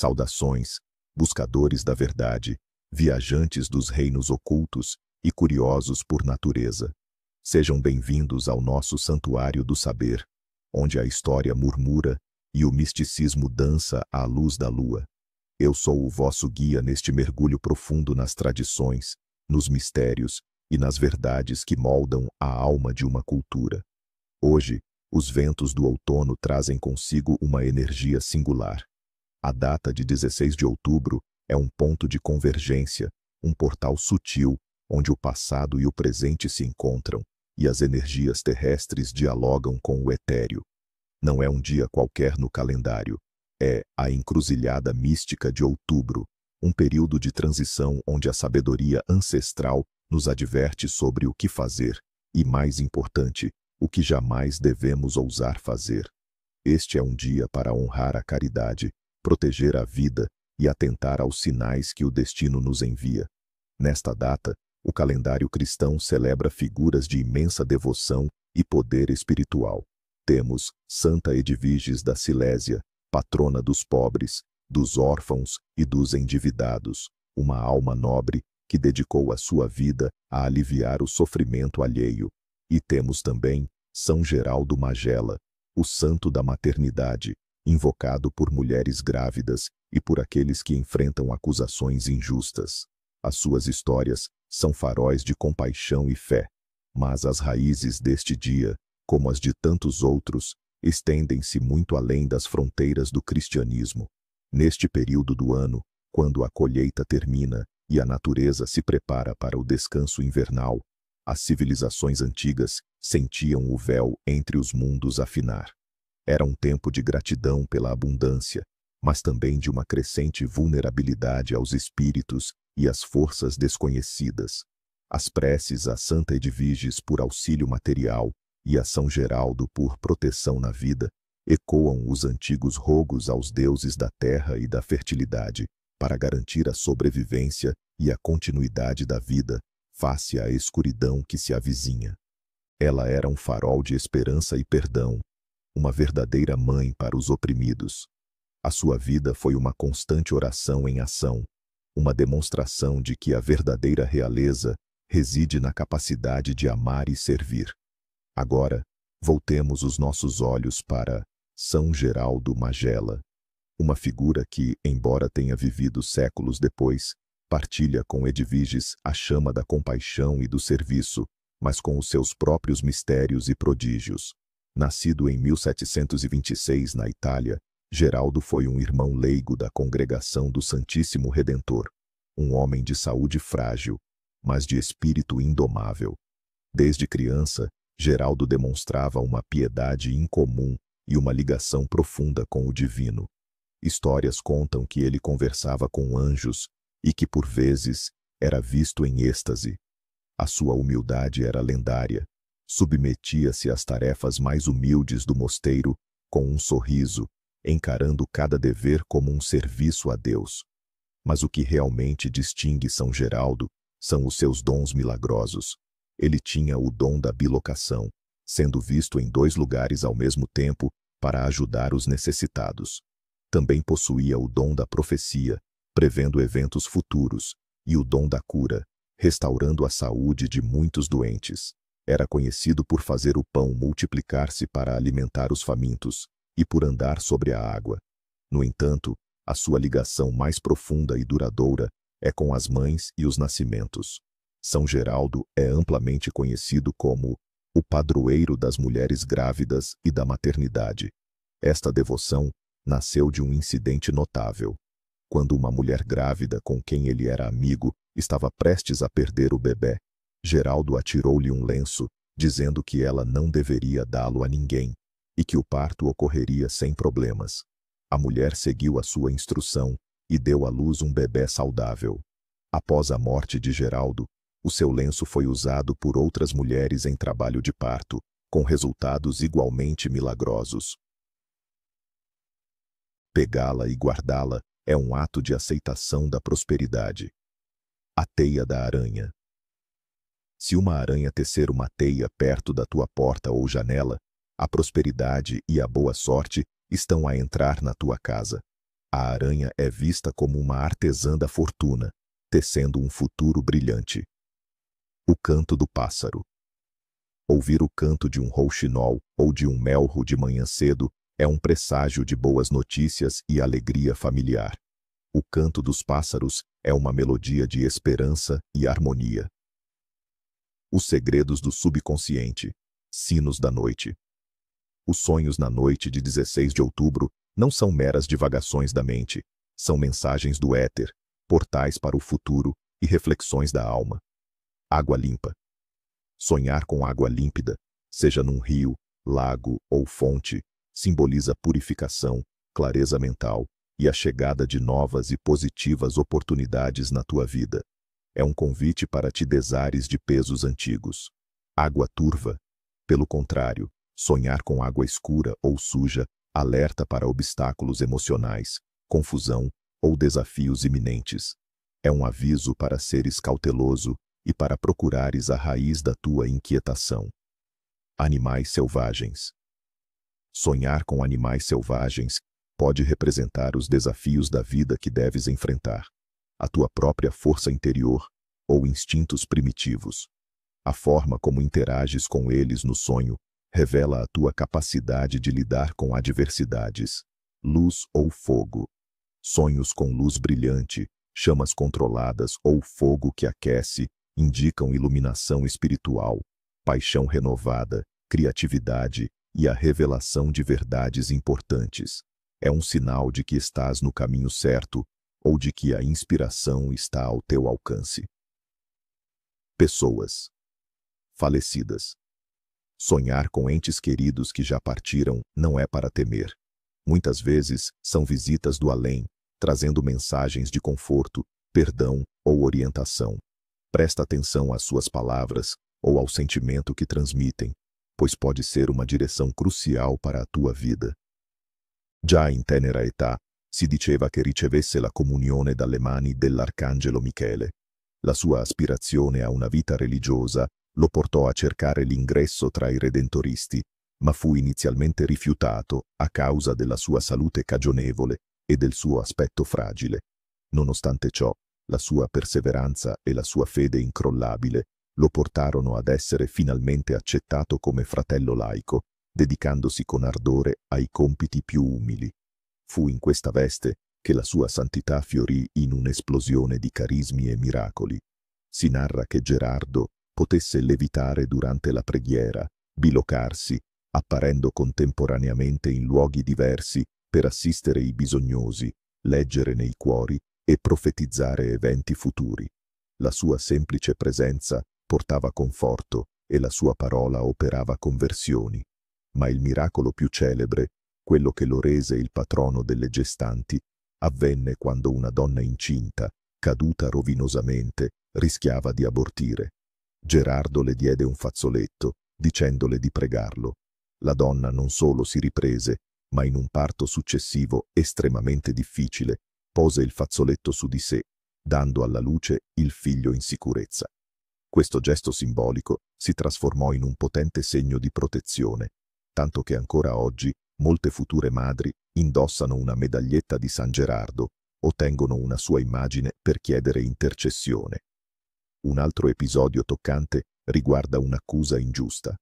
Saudações, buscadores da verdade, viajantes dos reinos ocultos e curiosos por natureza. Sejam bem-vindos ao nosso santuário do saber, onde a história murmura e o misticismo dança à luz da lua. Eu sou o vosso guia neste mergulho profundo nas tradições, nos mistérios e nas verdades que moldam a alma de uma cultura. Hoje, os ventos do outono trazem consigo uma energia singular. A data de 16 de outubro é um ponto de convergência, um portal sutil onde o passado e o presente se encontram e as energias terrestres dialogam com o etéreo. Não é um dia qualquer no calendário, é a encruzilhada mística de outubro, um período de transição onde a sabedoria ancestral nos adverte sobre o que fazer e, mais importante, o que jamais devemos ousar fazer. Este é um dia para honrar a caridade, proteger a vida e atentar aos sinais que o destino nos envia. Nesta data, o calendário cristão celebra figuras de imensa devoção e poder espiritual. Temos Santa Edviges da Silésia, patrona dos pobres, dos órfãos e dos endividados, uma alma nobre que dedicou a sua vida a aliviar o sofrimento alheio. E temos também São Geraldo Magela, o santo da maternidade, invocado por mulheres grávidas e por aqueles que enfrentam acusações injustas. As suas histórias são faróis de compaixão e fé, mas as raízes deste dia, como as de tantos outros, estendem-se muito além das fronteiras do cristianismo. Neste período do ano, quando a colheita termina e a natureza se prepara para o descanso invernal, as civilizações antigas sentiam o véu entre os mundos afinar. Era um tempo de gratidão pela abundância, mas também de uma crescente vulnerabilidade aos espíritos e às forças desconhecidas. As preces a Santa Edviges por auxílio material e a São Geraldo por proteção na vida ecoam os antigos rogos aos deuses da terra e da fertilidade para garantir a sobrevivência e a continuidade da vida face à escuridão que se avizinha. Ela era um farol de esperança e perdão, uma verdadeira mãe para os oprimidos. A sua vida foi uma constante oração em ação, uma demonstração de que a verdadeira realeza reside na capacidade de amar e servir. Agora, voltemos os nossos olhos para São Geraldo Magela, uma figura que, embora tenha vivido séculos depois, partilha com Edviges a chama da compaixão e do serviço, mas com os seus próprios mistérios e prodígios. Nascido em 1726 na Itália, Geraldo foi um irmão leigo da Congregação do Santíssimo Redentor, um homem de saúde frágil, mas de espírito indomável. Desde criança, Geraldo demonstrava uma piedade incomum e uma ligação profunda com o divino. Histórias contam que ele conversava com anjos e que, por vezes, era visto em êxtase. A sua humildade era lendária. Submetia-se às tarefas mais humildes do mosteiro com um sorriso, encarando cada dever como um serviço a Deus. Mas o que realmente distingue São Geraldo são os seus dons milagrosos. Ele tinha o dom da bilocação, sendo visto em 2 lugares ao mesmo tempo para ajudar os necessitados. Também possuía o dom da profecia, prevendo eventos futuros, e o dom da cura, restaurando a saúde de muitos doentes. Era conhecido por fazer o pão multiplicar-se para alimentar os famintos e por andar sobre a água. No entanto, a sua ligação mais profunda e duradoura é com as mães e os nascimentos. São Geraldo é amplamente conhecido como o padroeiro das mulheres grávidas e da maternidade. Esta devoção nasceu de um incidente notável. Quando uma mulher grávida com quem ele era amigo estava prestes a perder o bebê, Geraldo atirou-lhe um lenço, dizendo que ela não deveria dá-lo a ninguém e que o parto ocorreria sem problemas. A mulher seguiu a sua instrução e deu à luz um bebê saudável. Após a morte de Geraldo, o seu lenço foi usado por outras mulheres em trabalho de parto, com resultados igualmente milagrosos. Pegá-la e guardá-la é um ato de aceitação da prosperidade. A teia da aranha. Se uma aranha tecer uma teia perto da tua porta ou janela, a prosperidade e a boa sorte estão a entrar na tua casa. A aranha é vista como uma artesã da fortuna, tecendo um futuro brilhante. O canto do pássaro. Ouvir o canto de um rouxinol ou de um melro de manhã cedo é um presságio de boas notícias e alegria familiar. O canto dos pássaros é uma melodia de esperança e harmonia. Os segredos do subconsciente. Sinos da noite. Os sonhos na noite de 16 de outubro não são meras divagações da mente, são mensagens do éter, portais para o futuro e reflexões da alma. Água limpa. Sonhar com água límpida, seja num rio, lago ou fonte, simboliza purificação, clareza mental e a chegada de novas e positivas oportunidades na tua vida. É um convite para te desares de pesos antigos. Água turva. Pelo contrário, sonhar com água escura ou suja alerta para obstáculos emocionais, confusão ou desafios iminentes. É um aviso para seres cauteloso e para procurares a raiz da tua inquietação. Animais selvagens. Sonhar com animais selvagens pode representar os desafios da vida que deves enfrentar, a tua própria força interior ou instintos primitivos. A forma como interages com eles no sonho revela a tua capacidade de lidar com adversidades. Luz ou fogo. Sonhos com luz brilhante, chamas controladas ou fogo que aquece indicam iluminação espiritual, paixão renovada, criatividade e a revelação de verdades importantes. É um sinal de que estás no caminho certo ou de que a inspiração está ao teu alcance. Pessoas falecidas. Sonhar com entes queridos que já partiram não é para temer. Muitas vezes são visitas do além, trazendo mensagens de conforto, perdão ou orientação. Presta atenção às suas palavras ou ao sentimento que transmitem, pois pode ser uma direção crucial para a tua vida. Già in tenera età si diceva che ricevesse la comunione dalle mani dell'arcangelo Michele. La sua aspirazione a una vita religiosa lo portò a cercare l'ingresso tra i redentoristi, ma fu inizialmente rifiutato a causa della sua salute cagionevole e del suo aspetto fragile. Nonostante ciò, la sua perseveranza e la sua fede incrollabile lo portarono ad essere finalmente accettato come fratello laico, dedicandosi con ardore ai compiti più umili. Fu in questa veste che la sua santità fiorì in un'esplosione di carismi e miracoli. Si narra che Gerardo potesse levitare durante la preghiera, bilocarsi, apparendo contemporaneamente in luoghi diversi per assistere i bisognosi, leggere nei cuori e profetizzare eventi futuri. La sua semplice presenza portava conforto e la sua parola operava conversioni. Ma il miracolo più celebre, quello che lo rese il patrono delle gestanti, avvenne quando una donna incinta, caduta rovinosamente, rischiava di abortire. Gerardo le diede un fazzoletto, dicendole di pregarlo. La donna non solo si riprese, ma in un parto successivo estremamente difficile, pose il fazzoletto su di sé, dando alla luce il figlio in sicurezza. Questo gesto simbolico si trasformò in un potente segno di protezione, tanto che ancora oggi molte future madri indossano una medaglietta di San Gerardo o tengono una sua immagine per chiedere intercessione. Un altro episodio toccante riguarda un'accusa ingiusta.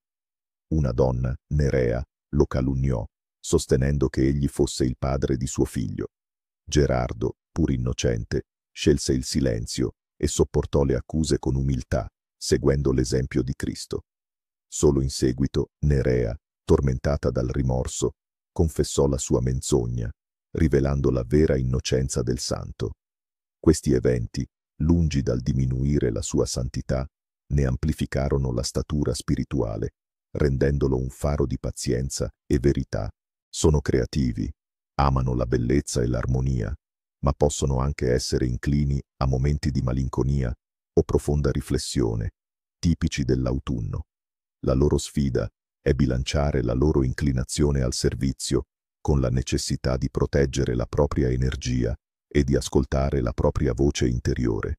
Una donna, Nerea, lo calunniò, sostenendo che egli fosse il padre di suo figlio. Gerardo, pur innocente, scelse il silenzio e sopportò le accuse con umiltà, seguendo l'esempio di Cristo. Solo in seguito, Nerea, tormentata dal rimorso, confessò la sua menzogna, rivelando la vera innocenza del santo. Questi eventi, lungi dal diminuire la sua santità, ne amplificarono la statura spirituale, rendendolo un faro di pazienza e verità. Sono creativi, amano la bellezza e l'armonia, ma possono anche essere inclini a momenti di malinconia o profonda riflessione, tipici dell'autunno. La loro sfida è bilanciare la loro inclinazione al servizio con la necessità di proteggere la propria energia e di ascoltare la propria voce interiore.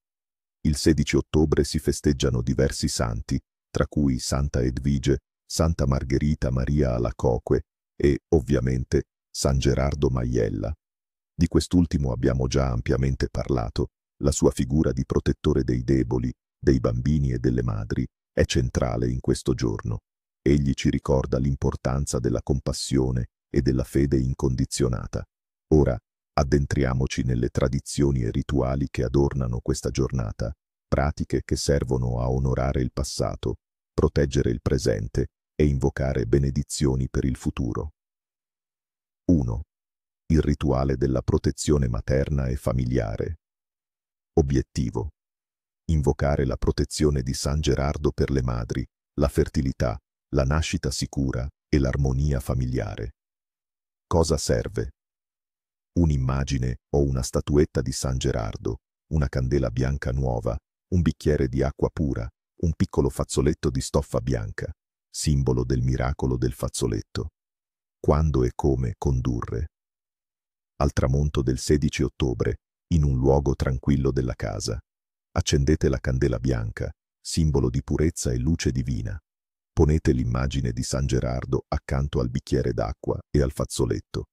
Il 16 ottobre si festeggiano diversi santi, tra cui Santa Edvige, Santa Margherita Maria Alacoque e, ovviamente, San Gerardo Maiella. Di quest'ultimo abbiamo già ampiamente parlato. La sua figura di protettore dei deboli, dei bambini e delle madri è centrale in questo giorno. Egli ci ricorda l'importanza della compassione e della fede incondizionata. Ora, addentriamoci nelle tradizioni e rituali che adornano questa giornata, pratiche che servono a onorare il passato, proteggere il presente e invocare benedizioni per il futuro. 1. Il rituale della protezione materna e familiare. Obiettivo: invocare la protezione di San Gerardo per le madri, la fertilità, la nascita sicura e l'armonia familiare. Cosa serve? Un'immagine o una statuetta di San Gerardo, una candela bianca nuova, un bicchiere di acqua pura, un piccolo fazzoletto di stoffa bianca, simbolo del miracolo del fazzoletto. Quando e come condurre? Al tramonto del 16 ottobre, in un luogo tranquillo della casa. Accendete la candela bianca, simbolo di purezza e luce divina. Ponete l'immagine di San Gerardo accanto al bicchiere d'acqua e al fazzoletto.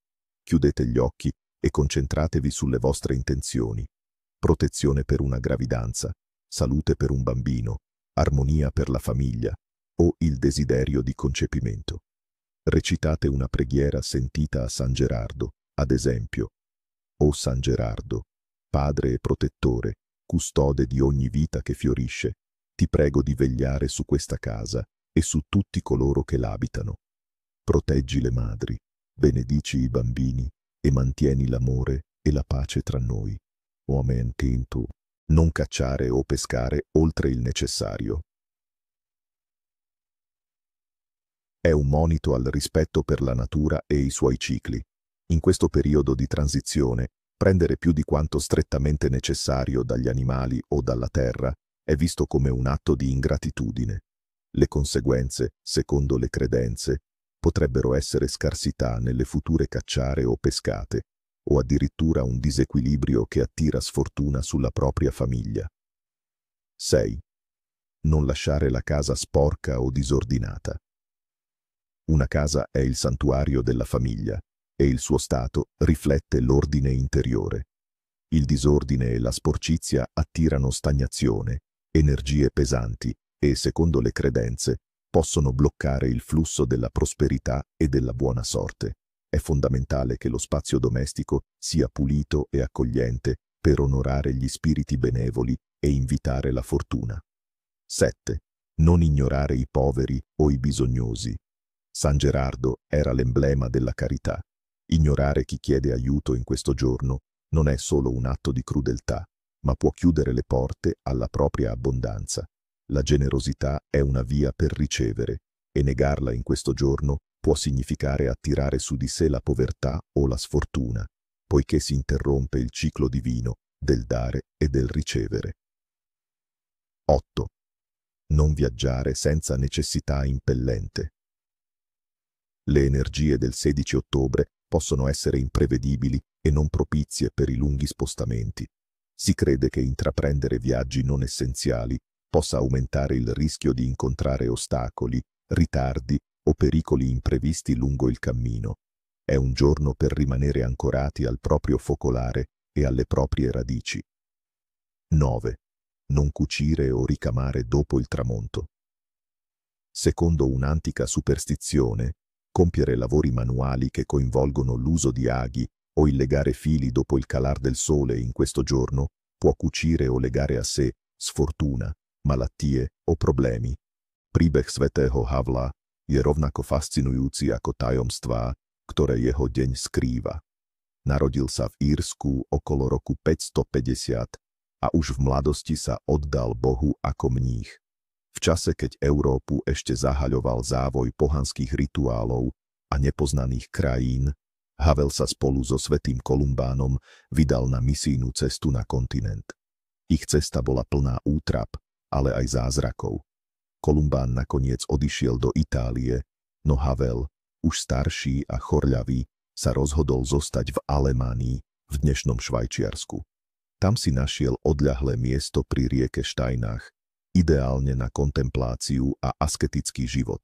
Chiudete gli occhi e concentratevi sulle vostre intenzioni. Protezione per una gravidanza, salute per un bambino, armonia per la famiglia o il desiderio di concepimento. Recitate una preghiera sentita a San Gerardo, ad esempio: O San Gerardo, padre e protettore, custode di ogni vita che fiorisce, ti prego di vegliare su questa casa e su tutti coloro che l'abitano. Proteggi le madri, benedici i bambini e mantieni l'amore e la pace tra noi. Amen. Tintu. Non cacciare o pescare oltre il necessario. È un monito al rispetto per la natura e i suoi cicli. In questo periodo di transizione, prendere più di quanto strettamente necessario dagli animali o dalla terra è visto come un atto di ingratitudine. Le conseguenze, secondo le credenze, potrebbero essere scarsità nelle future cacciare o pescate, o addirittura un disequilibrio che attira sfortuna sulla propria famiglia. 6. Non lasciare la casa sporca o disordinata. Una casa è il santuario della famiglia e il suo stato riflette l'ordine interiore. Il disordine e la sporcizia attirano stagnazione, energie pesanti e, secondo le credenze, possono bloccare il flusso della prosperità e della buona sorte. È fondamentale che lo spazio domestico sia pulito e accogliente per onorare gli spiriti benevoli e invitare la fortuna. 7. Non ignorare i poveri o i bisognosi. San Gerardo era l'emblema della carità. Ignorare chi chiede aiuto in questo giorno non è solo un atto di crudeltà, ma può chiudere le porte alla propria abbondanza. La generosità è una via per ricevere, e negarla in questo giorno può significare attirare su di sé la povertà o la sfortuna, poiché si interrompe il ciclo divino del dare e del ricevere. 8. Non viaggiare senza necessità impellente. Le energie del 16 ottobre possono essere imprevedibili e non propizie per i lunghi spostamenti. Si crede che intraprendere viaggi non essenziali possa aumentare il rischio di incontrare ostacoli, ritardi o pericoli imprevisti lungo il cammino. È un giorno per rimanere ancorati al proprio focolare e alle proprie radici. 9. Non cucire o ricamare dopo il tramonto. Secondo un'antica superstizione, compiere lavori manuali che coinvolgono l'uso di aghi o il legare fili dopo il calar del sole in questo giorno può cucire o legare a sé sfortuna, malattie o problemi. Príbeh svätého Havla je rovnako fascinujúci ako tajomstvá, ktoré jeho deň skrýva. Narodil sa v Írsku okolo roku 550 a už v mladosti sa oddal Bohu ako mních. V čase, keď Európu ešte zahaľoval závoj pohanských rituálov a nepoznaných krajín, Havel sa spolu so svätým Kolumbánom vydal na misijnú cestu na kontinent. Ich cesta bola plná útrap, ale aj zázrakov. Kolumbán nakoniec odišiel do Itálie, no Havel, už starší a chorľavý, sa rozhodol zostať v Alemánii, v dnešnom Švajčiarsku. Tam si našiel odľahlé miesto pri rieke Štajnách, ideálne na kontempláciu a asketický život.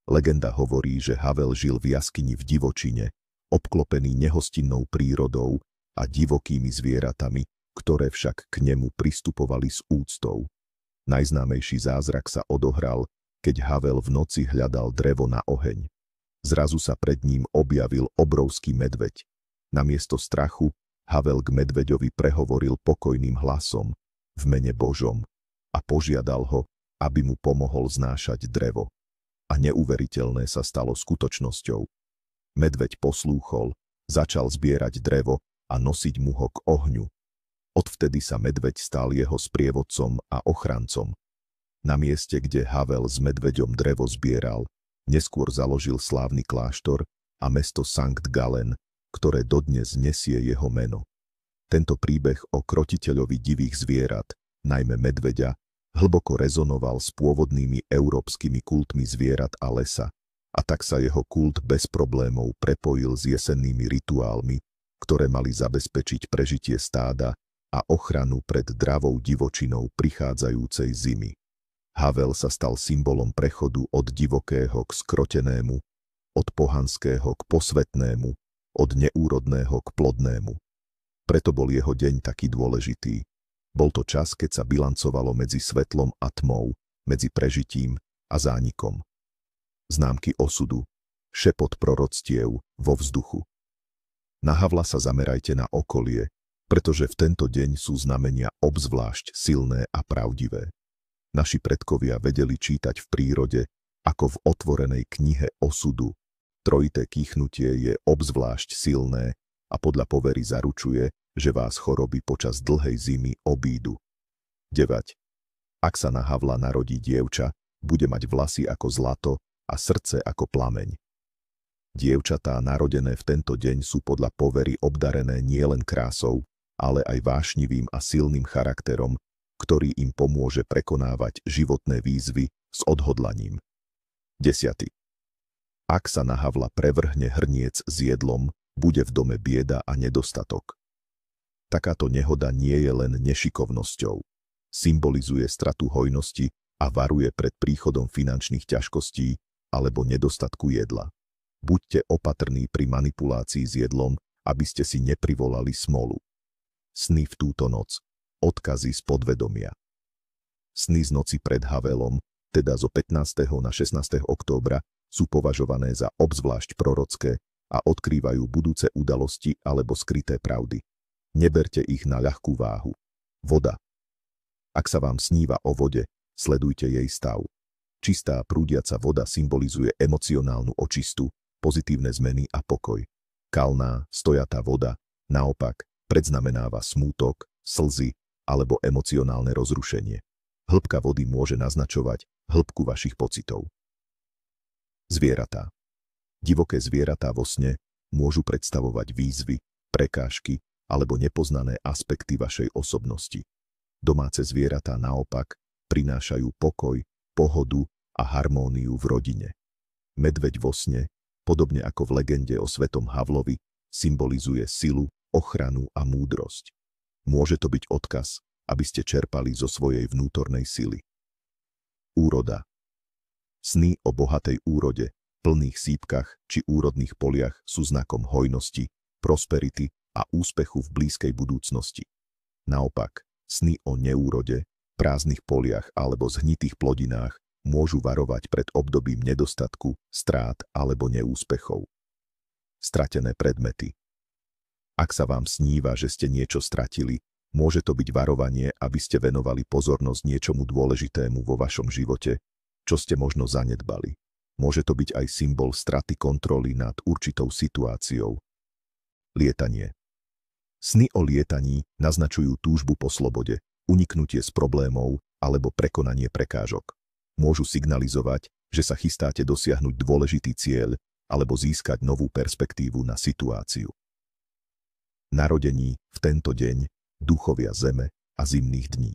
Legenda hovorí, že Havel žil v jaskyni v divočine, obklopený nehostinnou prírodou a divokými zvieratami, ktoré však k nemu pristupovali s úctou. Najznámejší zázrak sa odohral, keď Havel v noci hľadal drevo na oheň. Zrazu sa pred ním objavil obrovský medveď. Namiesto strachu Havel k medveďovi prehovoril pokojným hlasom v mene Božom a požiadal ho, aby mu pomohol znášať drevo. A neuveriteľné sa stalo skutočnosťou. Medveď poslúchol, začal zbierať drevo a nosiť mu ho k ohňu. Odvtedy sa medveď stal jeho sprievodcom a ochrancom. Na mieste, kde Havel s medveďom drevo zbieral, neskôr založil slávny kláštor a mesto Sankt Gallen, ktoré dodnes nesie jeho meno. Tento príbeh o krotiteľovi divých zvierat, najmä medveďa, hlboko rezonoval s pôvodnými európskymi kultmi zvierat a lesa, a tak sa jeho kult bez problémov prepojil s jesennými rituálmi, ktoré mali zabezpečiť prežitie stáda a ochranu pred dravou divočinou prichádzajúcej zimy. Havel sa stal symbolom prechodu od divokého k skrotenému, od pohanského k posvetnému, od neúrodného k plodnému. Preto bol jeho deň taký dôležitý. Bol to čas, keď sa bilancovalo medzi svetlom a tmou, medzi prežitím a zánikom. Známky osudu, šepot proroctiev vo vzduchu. Na Havla sa zamerajte na okolie, pretože v tento deň sú znamenia obzvlášť silné a pravdivé. Naši predkovia vedeli čítať v prírode, ako v otvorenej knihe osudu. Trojité kýchnutie je obzvlášť silné a podľa povery zaručuje, že vás choroby počas dlhej zimy obídu. 9. Ak sa na Havla narodí dievča, bude mať vlasy ako zlato a srdce ako plameň. Dievčatá narodené v tento deň sú podľa povery obdarené nielen krásou, ale aj vášnivým a silným charakterom, ktorý im pomôže prekonávať životné výzvy s odhodlaním. 10. Ak sa na Havla prevrhne hrniec s jedlom, bude v dome bieda a nedostatok. Takáto nehoda nie je len nešikovnosťou. Symbolizuje stratu hojnosti a varuje pred príchodom finančných ťažkostí alebo nedostatku jedla. Buďte opatrní pri manipulácii s jedlom, aby ste si neprivolali smolu. Sny v túto noc. Odkazy z podvedomia. Sny z noci pred Havelom, teda zo 15. na 16. októbra, sú považované za obzvlášť prorocké a odkrývajú budúce udalosti alebo skryté pravdy. Neberte ich na ľahkú váhu. Voda. Ak sa vám sníva o vode, sledujte jej stav. Čistá prúdiaca voda symbolizuje emocionálnu očistu, pozitívne zmeny a pokoj. Kalná, stojatá voda, naopak, predznamenáva smútok, slzy alebo emocionálne rozrušenie. Hĺbka vody môže naznačovať hĺbku vašich pocitov. Zvieratá. Divoké zvieratá vo sne môžu predstavovať výzvy, prekážky alebo nepoznané aspekty vašej osobnosti. Domáce zvieratá naopak prinášajú pokoj, pohodu a harmóniu v rodine. Medveď vo sne, podobne ako v legende o svetom Havlovi, symbolizuje silu, ochranu a múdrosť. Môže to byť odkaz, aby ste čerpali zo svojej vnútornej sily. Úroda. Sny o bohatej úrode, plných sípkach či úrodných poliach sú znakom hojnosti, prosperity a úspechu v blízkej budúcnosti. Naopak, sny o neúrode, prázdnych poliach alebo zhnitých plodinách môžu varovať pred obdobím nedostatku, strát alebo neúspechov. Stratené predmety. Ak sa vám sníva, že ste niečo stratili, môže to byť varovanie, aby ste venovali pozornosť niečomu dôležitému vo vašom živote, čo ste možno zanedbali. Môže to byť aj symbol straty kontroly nad určitou situáciou. Lietanie. Sny o lietaní naznačujú túžbu po slobode, uniknutie z problémov alebo prekonanie prekážok. Môžu signalizovať, že sa chystáte dosiahnuť dôležitý cieľ alebo získať novú perspektívu na situáciu. Narodení v tento deň duchovia zeme a zimných dní.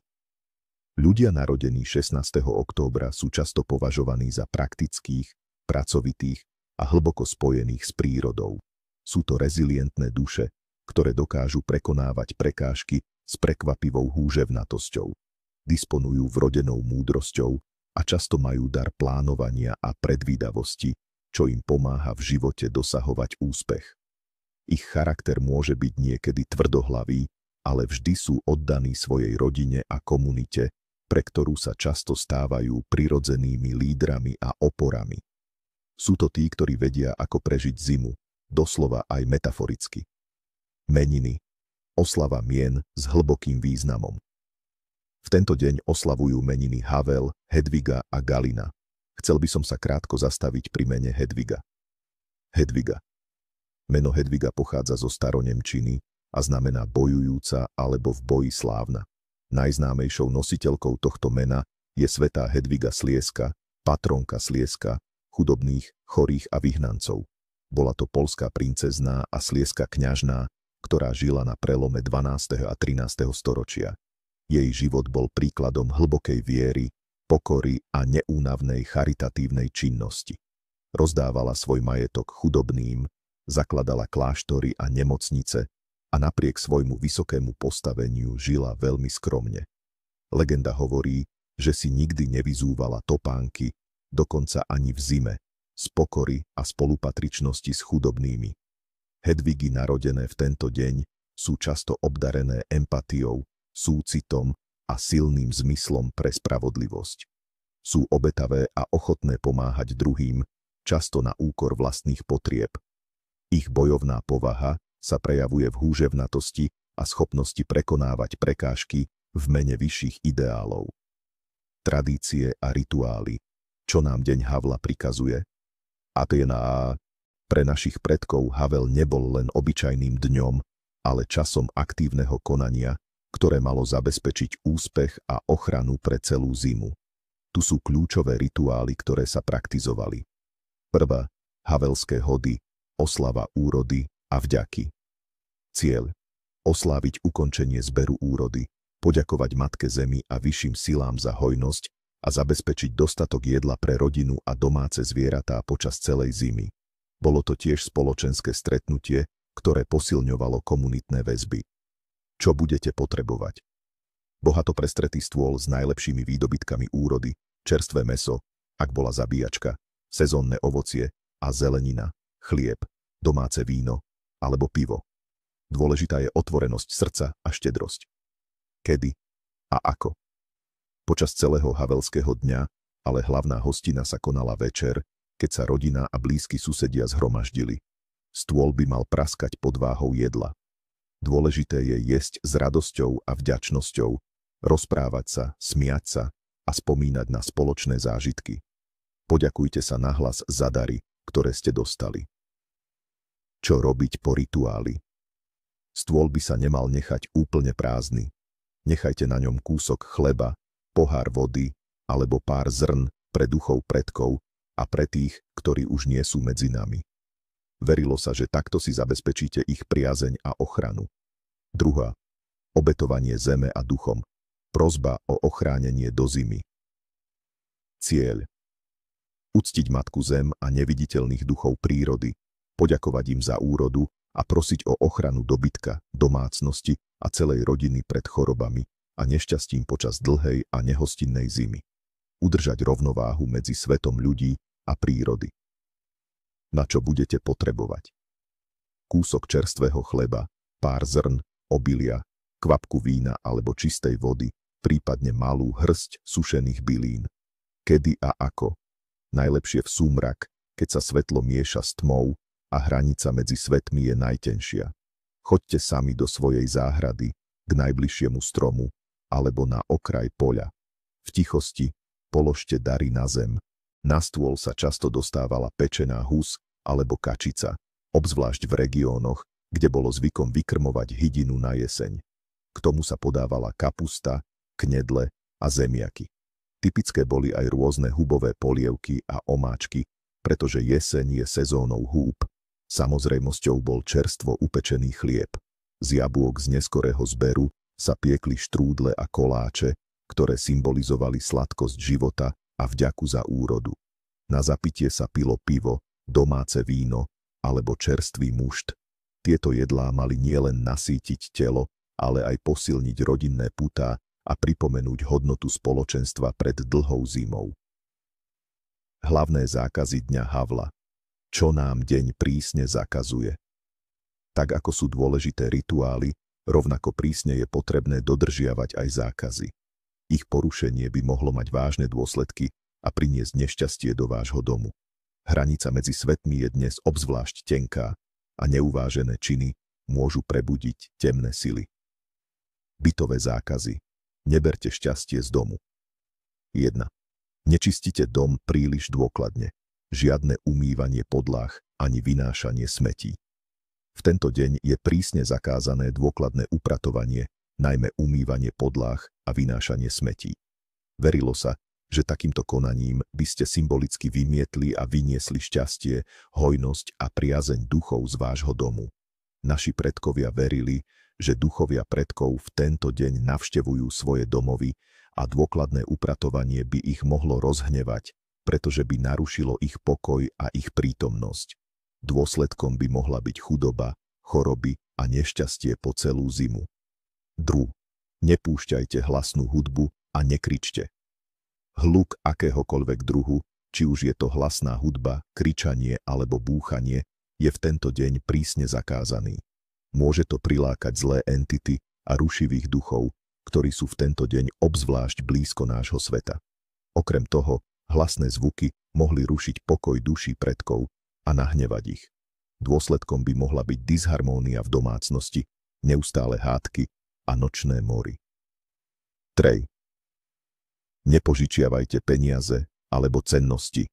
Ľudia narodení 16. októbra sú často považovaní za praktických, pracovitých a hlboko spojených s prírodou. Sú to rezilientné duše, ktoré dokážu prekonávať prekážky s prekvapivou húževnatosťou. Disponujú vrodenou múdrosťou a často majú dar plánovania a predvídavosti, čo im pomáha v živote dosahovať úspech. Ich charakter môže byť niekedy tvrdohlavý, ale vždy sú oddaní svojej rodine a komunite, pre ktorú sa často stávajú prirodzenými lídrami a oporami. Sú to tí, ktorí vedia, ako prežiť zimu, doslova aj metaforicky. Meniny. Oslava mien s hlbokým významom. V tento deň oslavujú meniny Havel, Hedviga a Galina. Chcel by som sa krátko zastaviť pri mene Hedviga. Hedviga. Meno Hedviga pochádza zo staronemčiny a znamená bojujúca alebo v boji slávna. Najznámejšou nositeľkou tohto mena je svätá Hedviga Slieska, patronka Slieska, chudobných, chorých a vyhnancov. Bola to poľská princezná a slieska kňažná, ktorá žila na prelome 12. a 13. storočia. Jej život bol príkladom hlbokej viery, pokory a neúnavnej charitatívnej činnosti. Rozdávala svoj majetok chudobným, zakladala kláštory a nemocnice a napriek svojmu vysokému postaveniu žila veľmi skromne. Legenda hovorí, že si nikdy nevyzúvala topánky, dokonca ani v zime, z pokory a spolupatričnosti s chudobnými. Hedvigy narodené v tento deň sú často obdarené empatiou, súcitom a silným zmyslom pre spravodlivosť. Sú obetavé a ochotné pomáhať druhým, často na úkor vlastných potrieb. Ich bojovná povaha sa prejavuje v húževnatosti a schopnosti prekonávať prekážky v mene vyšších ideálov. Tradície a rituály, čo nám deň Havla prikazuje? Aténa. Pre našich predkov Havel nebol len obyčajným dňom, ale časom aktívneho konania, ktoré malo zabezpečiť úspech a ochranu pre celú zimu. Tu sú kľúčové rituály, ktoré sa praktizovali. Prvá, Havelské hody, oslava úrody a vďaky. Cieľ: osláviť ukončenie zberu úrody, poďakovať Matke Zemi a vyšším silám za hojnosť a zabezpečiť dostatok jedla pre rodinu a domáce zvieratá počas celej zimy. Bolo to tiež spoločenské stretnutie, ktoré posilňovalo komunitné väzby. Čo budete potrebovať? Bohato prestretý stôl s najlepšími výdobytkami úrody, čerstvé mäso, ak bola zabíjačka, sezónne ovocie a zelenina, chlieb, domáce víno alebo pivo. Dôležitá je otvorenosť srdca a štedrosť. Kedy a ako? Počas celého Havelského dňa, ale hlavná hostina sa konala večer, keď sa rodina a blízki susedia zhromaždili. Stôl by mal praskať pod váhou jedla. Dôležité je jesť s radosťou a vďačnosťou, rozprávať sa, smiať sa a spomínať na spoločné zážitky. Poďakujte sa nahlas za dary, ktoré ste dostali. Čo robiť po rituáli? Stôl by sa nemal nechať úplne prázdny. Nechajte na ňom kúsok chleba, pohár vody alebo pár zrn pre duchov predkov a pre tých, ktorí už nie sú medzi nami. Verilo sa, že takto si zabezpečíte ich priazeň a ochranu. Druhá, obetovanie zeme a duchom, prosba o ochránenie do zimy. Cieľ: uctiť Matku Zem a neviditeľných duchov prírody, poďakovať im za úrodu a prosiť o ochranu dobytka, domácnosti a celej rodiny pred chorobami a nešťastím počas dlhej a nehostinnej zimy. Udržať rovnováhu medzi svetom ľudí a prírody. Na čo budete potrebovať? Kúsok čerstvého chleba, pár zrn, obilia, kvapku vína alebo čistej vody, prípadne malú hrsť sušených bylín. Kedy a ako? Najlepšie v súmrak, keď sa svetlo mieša s tmou a hranica medzi svetmi je najtenšia. Choďte sami do svojej záhrady, k najbližšiemu stromu alebo na okraj poľa. V tichosti položte dary na zem. Na stôl sa často dostávala pečená hus alebo kačica, obzvlášť v regiónoch, kde bolo zvykom vykrmovať hydinu na jeseň. K tomu sa podávala kapusta, knedle a zemiaky. Typické boli aj rôzne hubové polievky a omáčky, pretože jeseň je sezónou húb. Samozrejmosťou bol čerstvo upečený chlieb. Z jabôk z neskorého zberu sa piekli štrúdle a koláče, ktoré symbolizovali sladkosť života a vďaku za úrodu. Na zapitie sa pilo pivo, domáce víno alebo čerstvý mušt. Tieto jedlá mali nielen nasýtiť telo, ale aj posilniť rodinné putá a pripomenúť hodnotu spoločenstva pred dlhou zimou. Hlavné zákazy dňa Havla. Čo nám deň prísne zakazuje? Tak ako sú dôležité rituály, rovnako prísne je potrebné dodržiavať aj zákazy. Ich porušenie by mohlo mať vážne dôsledky a priniesť nešťastie do vášho domu. Hranica medzi svetmi je dnes obzvlášť tenká a neuvážené činy môžu prebudiť temné sily. Bytové zákazy. Neberte šťastie z domu. 1. Nečistite dom príliš dôkladne. Žiadne umývanie podlah ani vynášanie smetí. V tento deň je prísne zakázané dôkladné upratovanie, najmä umývanie podlah a vynášanie smetí. Verilo sa, že takýmto konaním by ste symbolicky vymietli a vyniesli šťastie, hojnosť a priazeň duchov z vášho domu. Naši predkovia verili, že duchovia predkov v tento deň navštevujú svoje domovy a dôkladné upratovanie by ich mohlo rozhnevať, pretože by narušilo ich pokoj a ich prítomnosť. Dôsledkom by mohla byť chudoba, choroby a nešťastie po celú zimu. 2. Nepúšťajte hlasnú hudbu a nekričte. Hluk akéhokoľvek druhu, či už je to hlasná hudba, kričanie alebo búchanie, je v tento deň prísne zakázaný. Môže to prilákať zlé entity a rušivých duchov, ktorí sú v tento deň obzvlášť blízko nášho sveta. Okrem toho, hlasné zvuky mohli rušiť pokoj duší predkov a nahnevať ich. Dôsledkom by mohla byť disharmónia v domácnosti, neustále hádky a nočné mory. 3. Nepožičiavajte peniaze alebo cennosti,